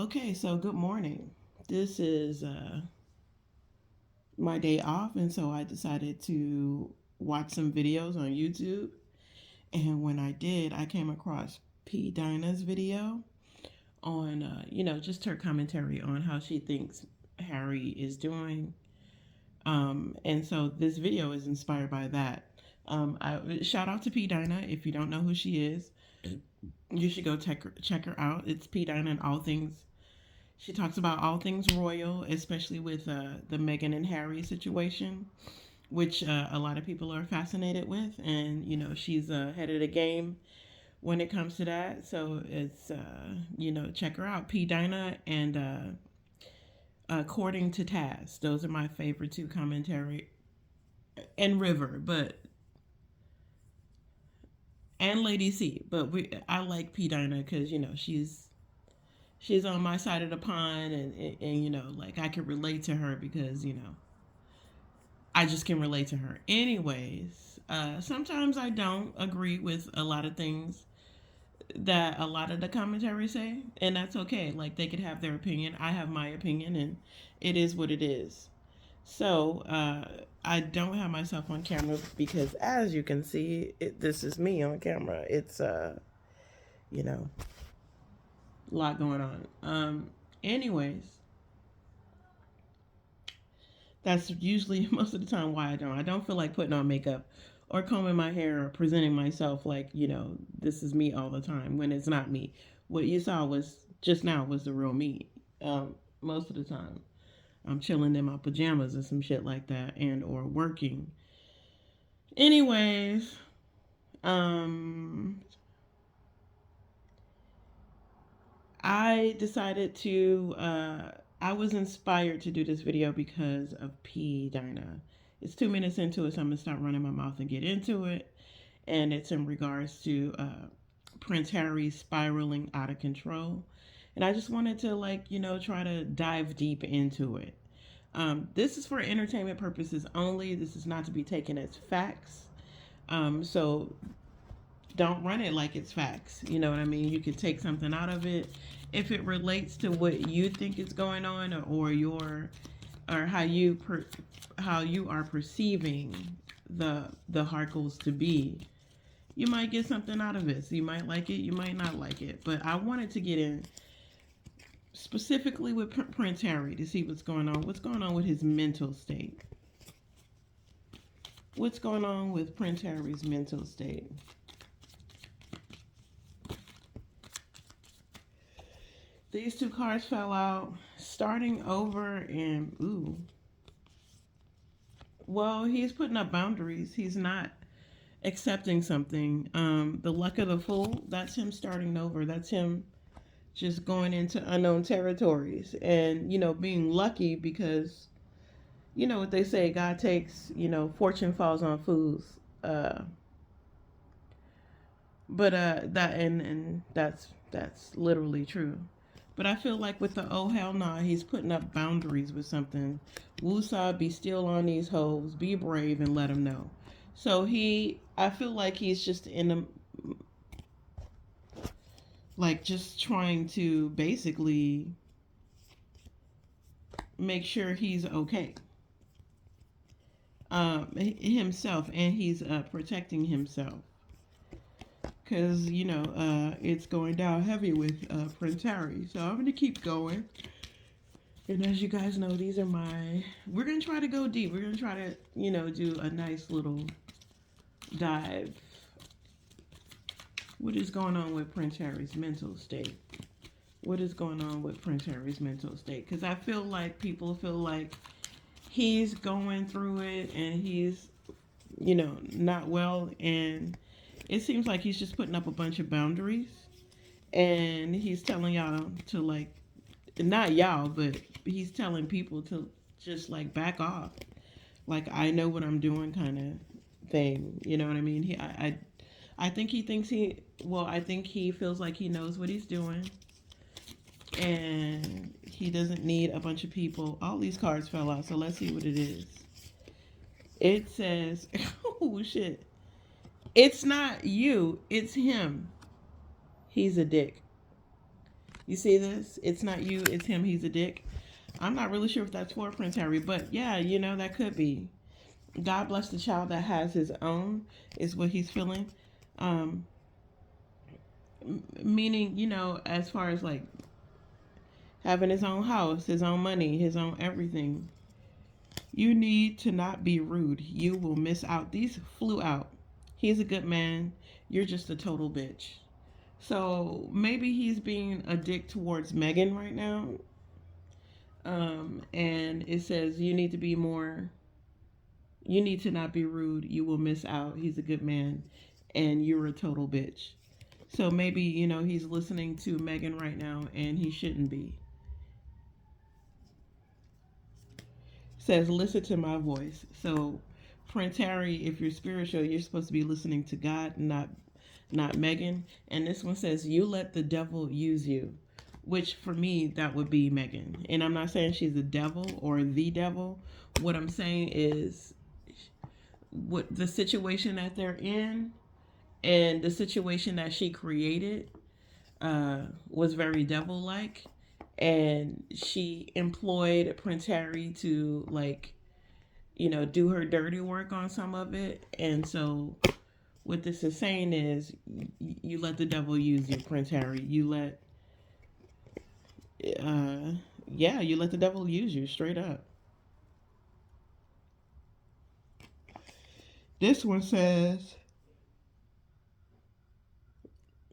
Okay, so good morning. This is my day off, and so I decided to watch some videos on YouTube. And when I did, I came across P. Dinah's video on, just her commentary on how she thinks Harry is doing. And so this video is inspired by that. Shout out to P. Dinah. If you don't know who she is, you should go check her out. It's P. Dinah and all things. She talks about all things royal, especially with the Meghan and Harry situation, which a lot of people are fascinated with. And, she's ahead of the game when it comes to that. So it's, check her out. P. Dinah and According to Taz. Those are my favorite two commentary. And River, but, and Lady C. But I like P. Dinah because, she's on my side of the pond and like I can relate to her because I just can relate to her anyways. Sometimes I don't agree with a lot of things that a lot of the commentaries say, and that's okay. Like, they could have their opinion, I have my opinion, and it is what it is. So I don't have myself on camera because, as you can see, this is me on camera. It's you know a lot going on. Anyways, that's usually most of the time why I don't feel like putting on makeup or combing my hair or presenting myself like, this is me all the time when it's not me. What you saw was just now was the real me. Most of the time I'm chilling in my pajamas or some shit like that, and or working. Anyways, um I decided to I was inspired to do this video because of P Dinah. It's 2 minutes into it, so I'm gonna start running my mouth and get into it. And it's in regards to Prince Harry spiraling out of control. And I just wanted to, like, try to dive deep into it. This is for entertainment purposes only. This is not to be taken as facts. So don't run it like it's facts. You know what I mean? You could take something out of it if it relates to what you think is going on, or your, or how you are perceiving the Harkles to be. You might get something out of it. So you might like it, you might not like it. But I wanted to get in specifically with Prince Harry to see what's going on. What's going on with his mental state? What's going on with Prince Harry's mental state? These two cards fell out. Starting over, and ooh. Well, he's putting up boundaries. He's not accepting something. The luck of the fool, that's him starting over. That's him just going into unknown territories and, being lucky because, what they say, God takes, fortune falls on fools. Uh, but that and that's literally true. But I feel like with the oh hell nah, he's putting up boundaries with something. Woosah, be still on these hoes, be brave and let him know. So I feel like he's just in a, like, just trying to basically make sure he's okay, himself, and he's protecting himself because it's going down heavy with Prince Harry. So I'm gonna keep going. And as you guys know, these are my. We're gonna try to go deep. We're gonna try to do a nice little dive. What is going on with Prince Harry's mental state? What is going on with Prince Harry's mental state? Because I feel like people feel like he's going through it and he's, not well. And it seems like he's just putting up a bunch of boundaries. And he's telling y'all to, like, not y'all, but he's telling people to just, like, back off. Like, I know what I'm doing kind of thing. You know what I mean? I think he thinks I think he feels like he knows what he's doing. And he doesn't need a bunch of people. All these cards fell out, so let's see what it is. It says, oh shit. It's not you, it's him. He's a dick. You see this? It's not you, it's him, he's a dick. I'm not really sure if that's for Prince Harry, but yeah, that could be. God bless the child that has his own, is what he's feeling. Um, Meaning, as far as like having his own house, his own money, his own everything. You need to not be rude. You will miss out. These flew out. He's a good man. You're just a total bitch. So maybe he's being a dick towards Megan right now. And it says you need to be more. You need to not be rude. You will miss out. He's a good man, and you're a total bitch. So maybe he's listening to Megan right now, and he shouldn't be. Says listen to my voice. So Prince Harry, if you're spiritual, you're supposed to be listening to God, not Megan. And this one says you let the devil use you, which for me that would be Megan. And I'm not saying she's the devil or the devil. What I'm saying is what the situation that they're in and the situation that she created was very devil-like, and she employed Prince Harry to do her dirty work on some of it. And so what this is saying is you let the devil use you, Prince Harry. You let the devil use you straight up. This one says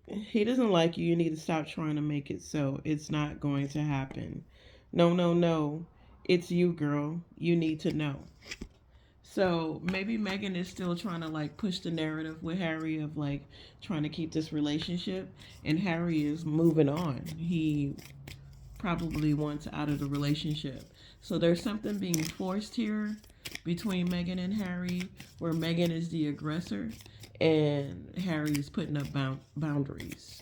he doesn't like you. You need to stop trying to make it so. It's not going to happen. No, no, no. It's you, girl. You need to know. So maybe Megan is still trying to push the narrative with Harry of trying to keep this relationship, and Harry is moving on. He probably wants out of the relationship. So there's something being forced here between Megan and Harry, where Megan is the aggressor and Harry is putting up boundaries.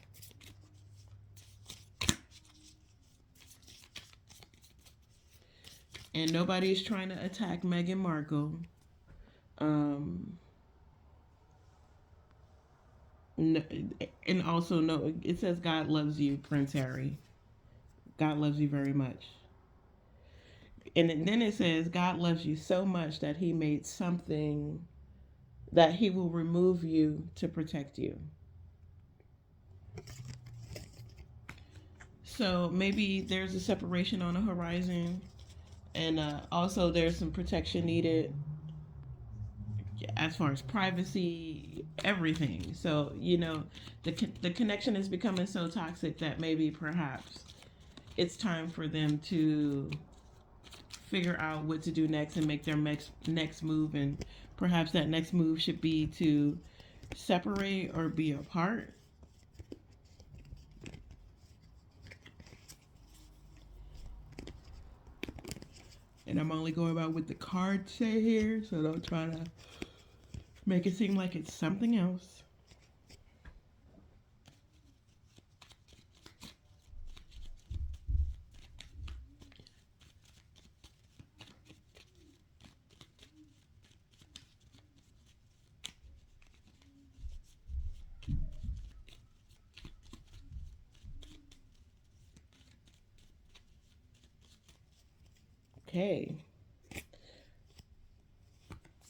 And nobody's trying to attack Meghan Markle. No, and also, no, it says God loves you, Prince Harry. God loves you very much. And then it says God loves you so much that he made something that he will remove you to protect you. So maybe there's a separation on the horizon, and also there's some protection needed as far as privacy, everything. So the connection is becoming so toxic that maybe perhaps it's time for them to figure out what to do next and make their next move. And perhaps that next move should be to separate or be apart. And I'm only going about what the cards say here, so don't try to make it seem like it's something else. Okay.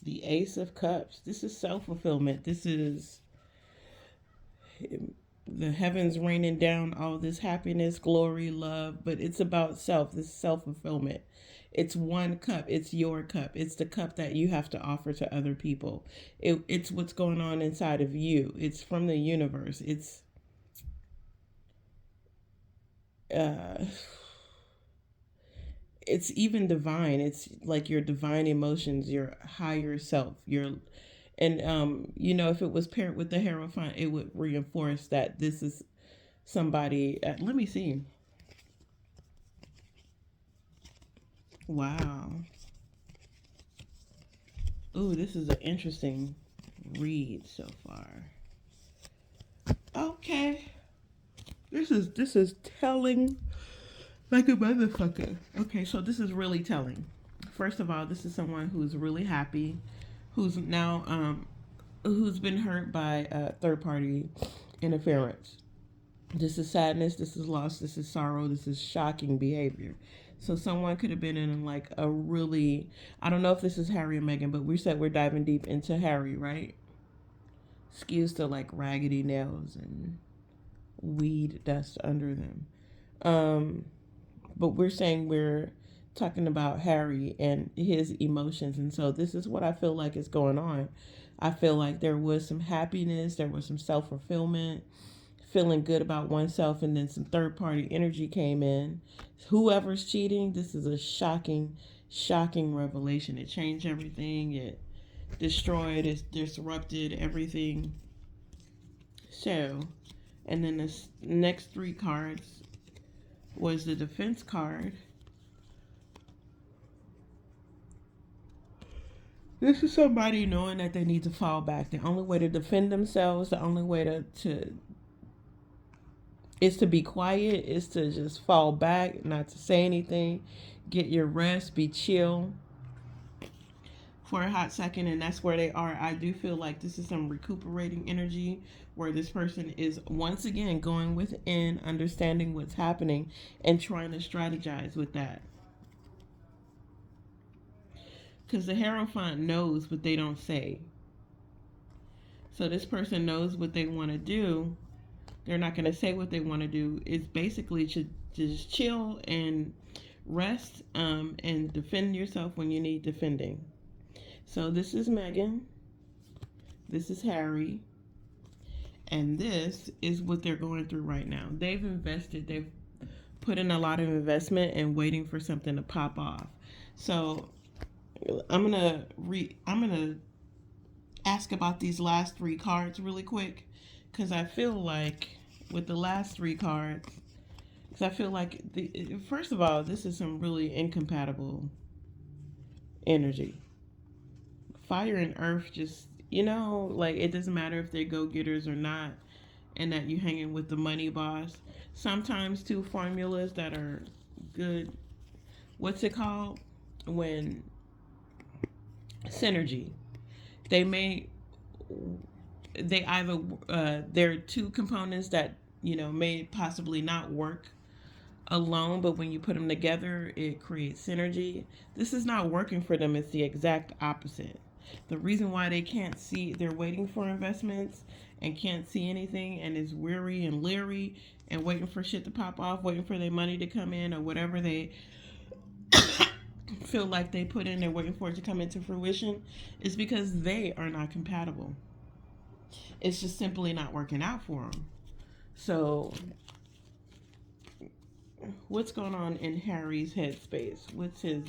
The Ace of Cups. This is self-fulfillment. This is the heavens raining down all this happiness, glory, love, but it's about self. This is self-fulfillment. It's one cup. It's your cup. It's the cup that you have to offer to other people. It's what's going on inside of you. It's from the universe. Uh, it's even divine. It's like your divine emotions, your higher self, if it was paired with the Hierophant, it would reinforce that this is somebody. Let me see. Wow. Ooh, this is an interesting read so far. Okay. This is telling like a motherfucker. Okay, so this is really telling. First of all, this is someone who's really happy, who's now who's been hurt by third party interference. This is sadness, this is loss, this is sorrow, this is shocking behavior. So someone could have been in like a really, I don't know if this is Harry or Meghan, but we said we're diving deep into Harry, right? Excuse the like raggedy nails and weed dust under them. Um, but we're saying we're talking about Harry and his emotions. And so this is what I feel like is going on. I feel like there was some happiness, there was some self fulfillment, feeling good about oneself, and then some third party energy came in. Whoever's cheating, this is a shocking, shocking revelation. It changed everything, it destroyed, it disrupted everything. So, and then the next three cards was the defense card. This is somebody knowing that they need to fall back. The only way to defend themselves, the only way to is to be quiet, is to just fall back, not to say anything, get your rest, be chill for a hot second, and that's where they are. I do feel like this is some recuperating energy where this person is once again going within, understanding what's happening, and trying to strategize with that. Because the Hierophant knows, but they don't say. So this person knows what they want to do. They're not going to say what they want to do. It's basically to just chill and rest, and defend yourself when you need defending. So this is Meghan. This is Harry. And this is what they're going through right now. They've invested. They've put in a lot of investment and waiting for something to pop off. So I'm gonna ask about these last three cards really quick, because I feel like with the last three cards, because I feel like first of all, this is some really incompatible energy. Fire and earth, just like it doesn't matter if they're go getters or not, and that you hanging with the money boss. Sometimes two formulas that are good. What's it called when synergy? They may they either there are two components that may possibly not work alone, but when you put them together, it creates synergy. This is not working for them. It's the exact opposite. The reason why they can't see, they're waiting for investments and can't see anything, and is weary and leery and waiting for shit to pop off, waiting for their money to come in or whatever they feel like they put in, they're waiting for it to come into fruition, is because they are not compatible. It's just simply not working out for them. So what's going on in Harry's headspace? What's his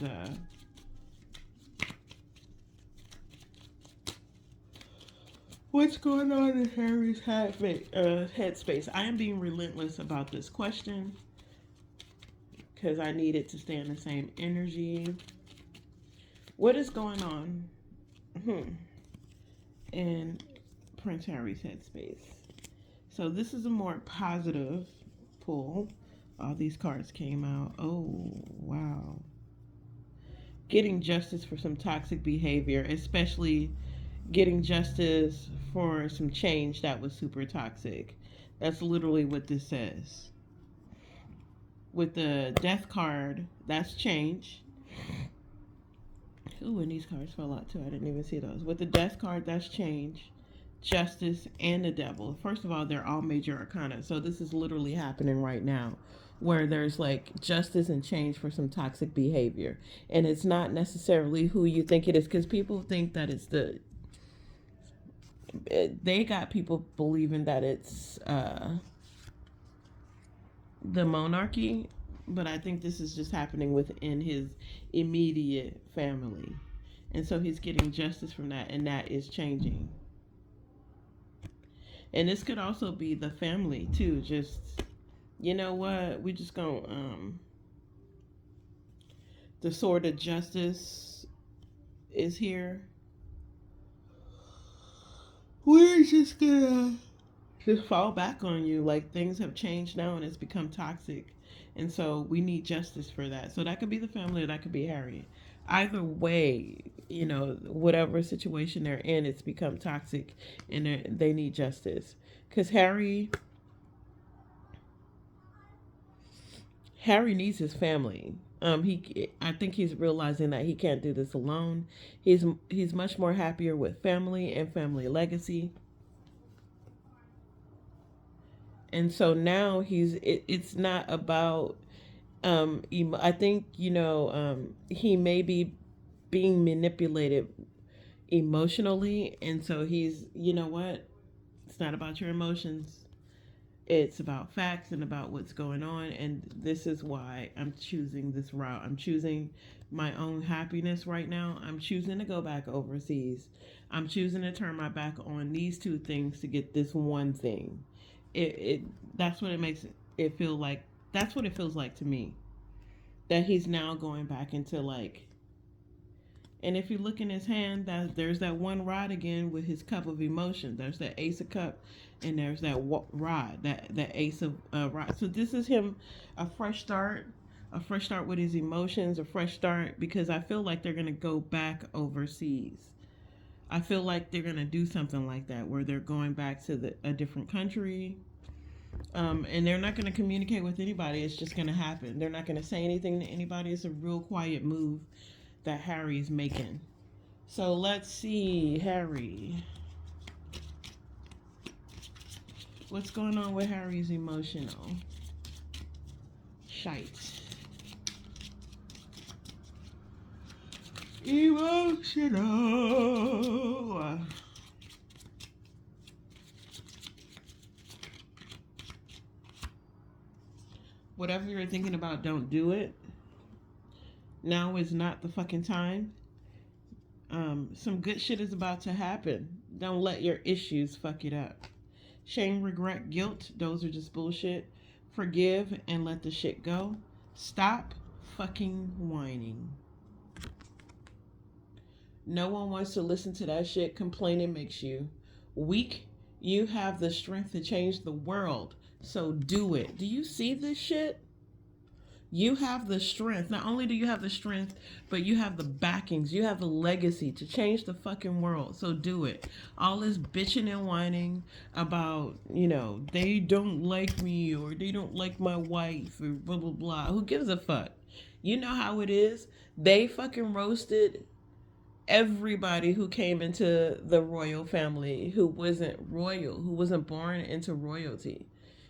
what's going on in Harry's headspace? I am being relentless about this question because I need it to stay in the same energy. What is going on in Prince Harry's headspace? So this is a more positive pull. All these cards came out. Oh, wow. Getting justice for some toxic behavior, especially getting justice for some change that was super toxic. That's literally what this says. With the death card, that's change. Ooh, and these cards fell out too. I didn't even see those. With the death card, that's change, justice, and the devil. First of all, they're all major arcana. So this is literally happening right now, where there's like justice and change for some toxic behavior. And it's not necessarily who you think it is, because people think that it's they got people believing that it's the monarchy, but I think this is just happening within his immediate family. And so he's getting justice from that, and that is changing. And this could also be the family too. Just, you know what? We just gonna the sword of justice is here. We're just gonna just fall back on you. Like, things have changed now and it's become toxic. And so we need justice for that. So that could be the family, or that could be Harry. Either way, whatever situation they're in, it's become toxic and they need justice. Because Harry Harry needs his family. I think he's realizing that he can't do this alone. He's much more happier with family and family legacy. And so now it's not about I think, he may be being manipulated emotionally, and so he's, you know what? It's not about your emotions. It's about facts and about what's going on, and this is why I'm choosing this route. I'm choosing my own happiness right now. I'm choosing to go back overseas. I'm choosing to turn my back on these two things to get this one thing. It that's what it makes it feel like. That's what it feels like to me. That he's now going back into like, and if you look in his hand, that there's that one rod again with his cup of emotion. There's that ace of cup, and there's that rod, that ace of rod. So this is him, a fresh start, with his emotions, a fresh start, because I feel like they're gonna go back overseas. I feel like they're gonna do something like that, where they're going back to a different country, and they're not gonna communicate with anybody. It's just gonna happen. They're not gonna say anything to anybody. It's a real quiet move that Harry's making. So let's see, Harry. What's going on with Harry's emotional? Shite. Emotional. Whatever you're thinking about, don't do it. Now is not the fucking time. Some good shit is about to happen. Don't let your issues fuck it up. Shame, regret, guilt, those are just bullshit. Forgive and let the shit go. Stop fucking whining. No one wants to listen to that shit. Complaining makes you weak. You have the strength to change the world, so do it. Do you see this shit? You have the strength. Not only do you have the strength, but you have the backings. You have the legacy to change the fucking world. So do it. All this bitching and whining about, they don't like me or they don't like my wife or blah, blah, blah. Who gives a fuck? You know how it is. They fucking roasted everybody who came into the royal family who wasn't royal, who wasn't born into royalty.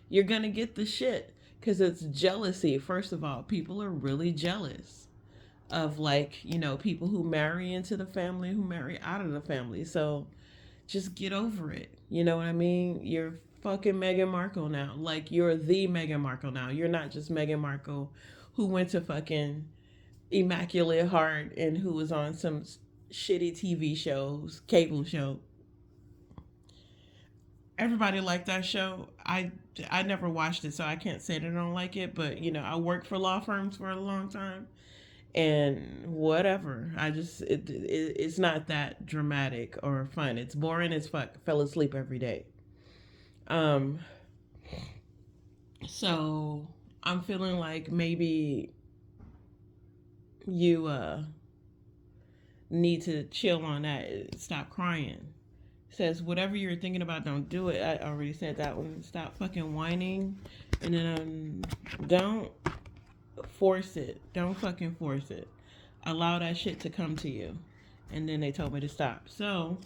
You're going to get the shit. Because it's jealousy. First of all, people are really jealous of, people who marry into the family, who marry out of the family. So just get over it. You know what I mean? You're fucking Meghan Markle now. Like, you're the Meghan Markle now. You're not just Meghan Markle who went to fucking Immaculate Heart and who was on some shitty TV shows, cable show. Everybody liked that show. I never watched it, so I can't say that I don't like it. But I worked for law firms for a long time, and whatever. It's not that dramatic or fun. It's boring as fuck. Fell asleep every day. So I'm feeling like maybe you need to chill on that. Stop crying. Says whatever you're thinking about, don't do it. I already said that one. Stop fucking whining, and then don't force it. Don't fucking force it. Allow that shit to come to you. And then they told me to stop. So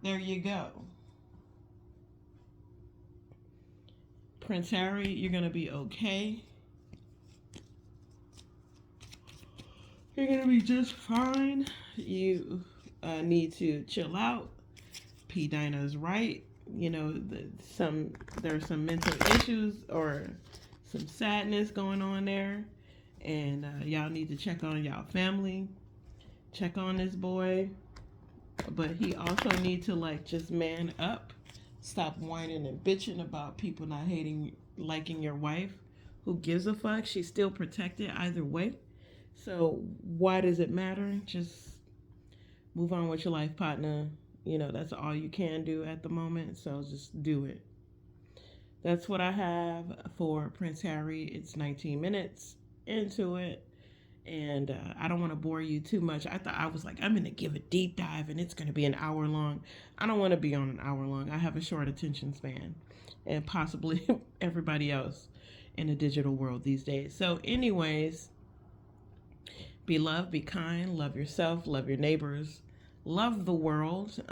there you go. Prince Harry, you're gonna be okay. You're gonna be just fine. You need to chill out. P. Dinah's right. There's some mental issues or some sadness going on there, and y'all need to check on y'all family. Check on this boy, but he also need to just man up. Stop whining and bitching about people not liking your wife. Who gives a fuck? She's still protected either way. So why does it matter? Just move on with your life, partner. That's all you can do at the moment, so just do it. That's what I have for Prince Harry. It's 19 minutes into it, and I don't want to bore you too much. I was like, I'm going to give a deep dive, and it's going to be an hour long. I don't want to be on an hour long. I have a short attention span, and possibly everybody else. in a digital world these days. So, anyways, be loved, be kind, love yourself, love your neighbors, love the world.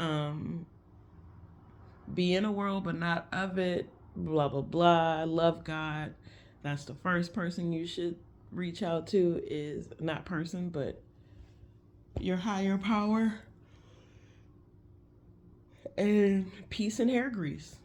Be in a world, but not of it. Blah, blah, blah. Love God. That's the first person you should reach out to, is not person, but your higher power. And peace and hair grease.